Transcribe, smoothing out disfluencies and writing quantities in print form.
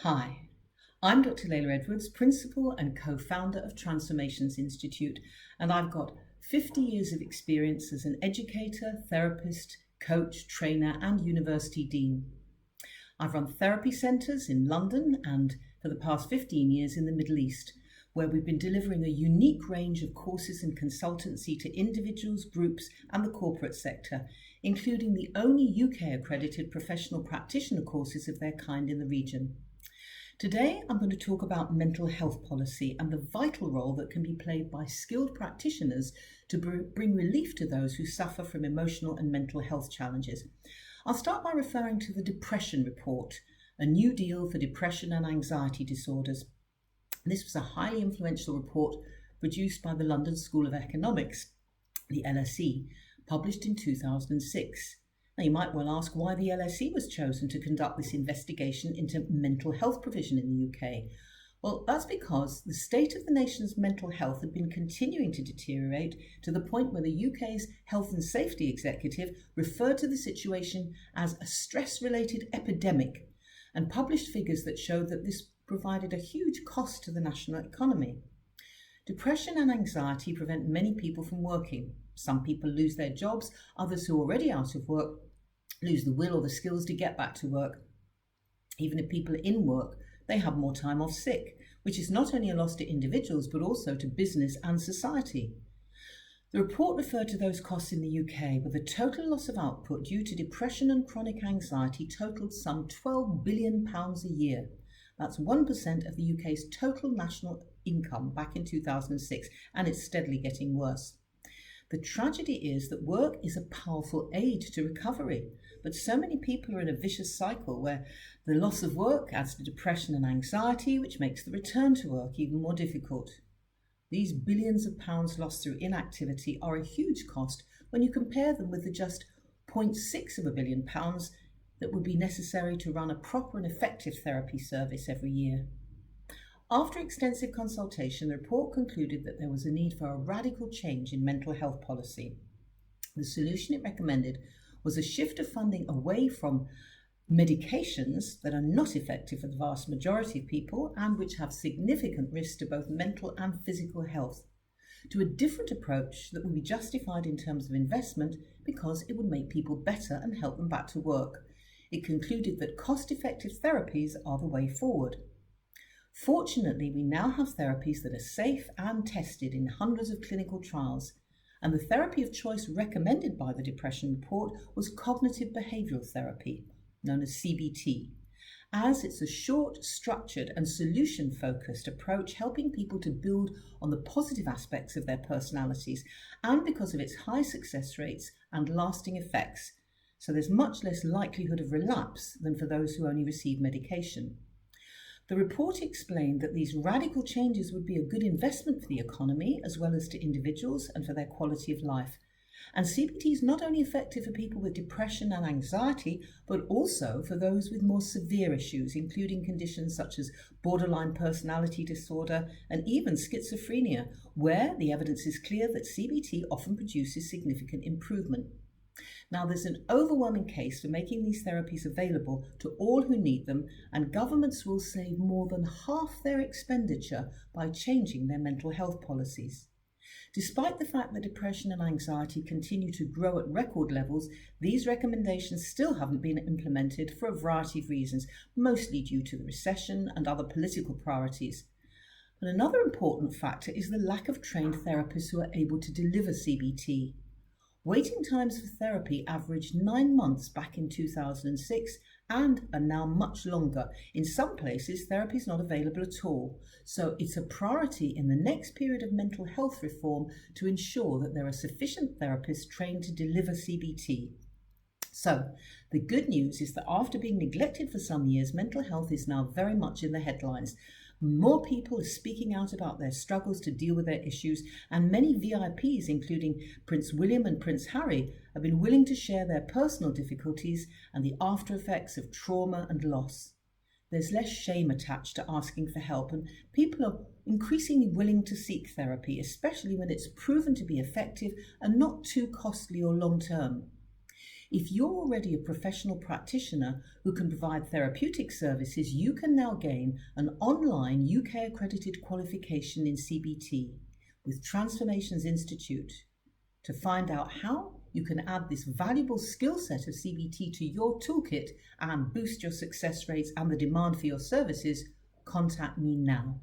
Hi, I'm Dr. Leila Edwards, Principal and Co-founder of Transformations Institute, and I've got 50 years of experience as an educator, therapist, coach, trainer, and university dean. I've run therapy centres in London and for the past 15 years in the Middle East, where we've been delivering a unique range of courses and consultancy to individuals, groups, and the corporate sector, including the only UK-accredited professional practitioner courses of their kind in the region. Today, I'm going to talk about mental health policy and the vital role that can be played by skilled practitioners to bring relief to those who suffer from emotional and mental health challenges. I'll start by referring to the Depression Report, a new deal for depression and anxiety disorders. This was a highly influential report produced by the London School of Economics, the LSE, published in 2006. Now, you might well ask why the LSE was chosen to conduct this investigation into mental health provision in the UK. Well, that's because the state of the nation's mental health had been continuing to deteriorate to the point where the UK's Health and Safety Executive referred to the situation as a stress-related epidemic and published figures that showed that this provided a huge cost to the national economy. Depression and anxiety prevent many people from working. Some people lose their jobs, others who are already out of work lose the will or the skills to get back to work. Even if people are in work, they have more time off sick, which is not only a loss to individuals but also to business and society. The report referred to those costs in the UK, where the total loss of output due to depression and chronic anxiety totaled some £12 billion a year. That's 1% of the UK's total national income back in 2006, and it's steadily getting worse. The tragedy is that work is a powerful aid to recovery, but so many people are in a vicious cycle where the loss of work adds to depression and anxiety, which makes the return to work even more difficult. These billions of pounds lost through inactivity are a huge cost when you compare them with the just £0.6 of a billion that would be necessary to run a proper and effective therapy service every year. After extensive consultation, the report concluded that there was a need for a radical change in mental health policy. The solution it recommended was a shift of funding away from medications that are not effective for the vast majority of people and which have significant risks to both mental and physical health, to a different approach that would be justified in terms of investment because it would make people better and help them back to work. It concluded that cost-effective therapies are the way forward. Fortunately, we now have therapies that are safe and tested in hundreds of clinical trials, and the therapy of choice recommended by the Depression Report was cognitive behavioural therapy, known as CBT, as it's a short, structured and solution-focused approach helping people to build on the positive aspects of their personalities, and because of its high success rates and lasting effects. So there's much less likelihood of relapse than for those who only receive medication. The report explained that these radical changes would be a good investment for the economy as well as to individuals and for their quality of life. And CBT is not only effective for people with depression and anxiety, but also for those with more severe issues, including conditions such as borderline personality disorder and even schizophrenia, where the evidence is clear that CBT often produces significant improvement. Now, there's an overwhelming case for making these therapies available to all who need them, and governments will save more than half their expenditure by changing their mental health policies. Despite the fact that depression and anxiety continue to grow at record levels, these recommendations still haven't been implemented for a variety of reasons, mostly due to the recession and other political priorities. But another important factor is the lack of trained therapists who are able to deliver CBT. Waiting times for therapy averaged 9 months back in 2006 and are now much longer. In some places, therapy is not available at all. So it's a priority in the next period of mental health reform to ensure that there are sufficient therapists trained to deliver CBT. So the good news is that after being neglected for some years, mental health is now very much in the headlines. More people are speaking out about their struggles to deal with their issues, and many VIPs, including Prince William and Prince Harry, have been willing to share their personal difficulties and the after effects of trauma and loss. There's less shame attached to asking for help, and people are increasingly willing to seek therapy, especially when it's proven to be effective and not too costly or long-term. If you're already a professional practitioner who can provide therapeutic services, you can now gain an online UK accredited qualification in CBT with Transformations Institute. To find out how you can add this valuable skill set of CBT to your toolkit and boost your success rates and the demand for your services, contact me now.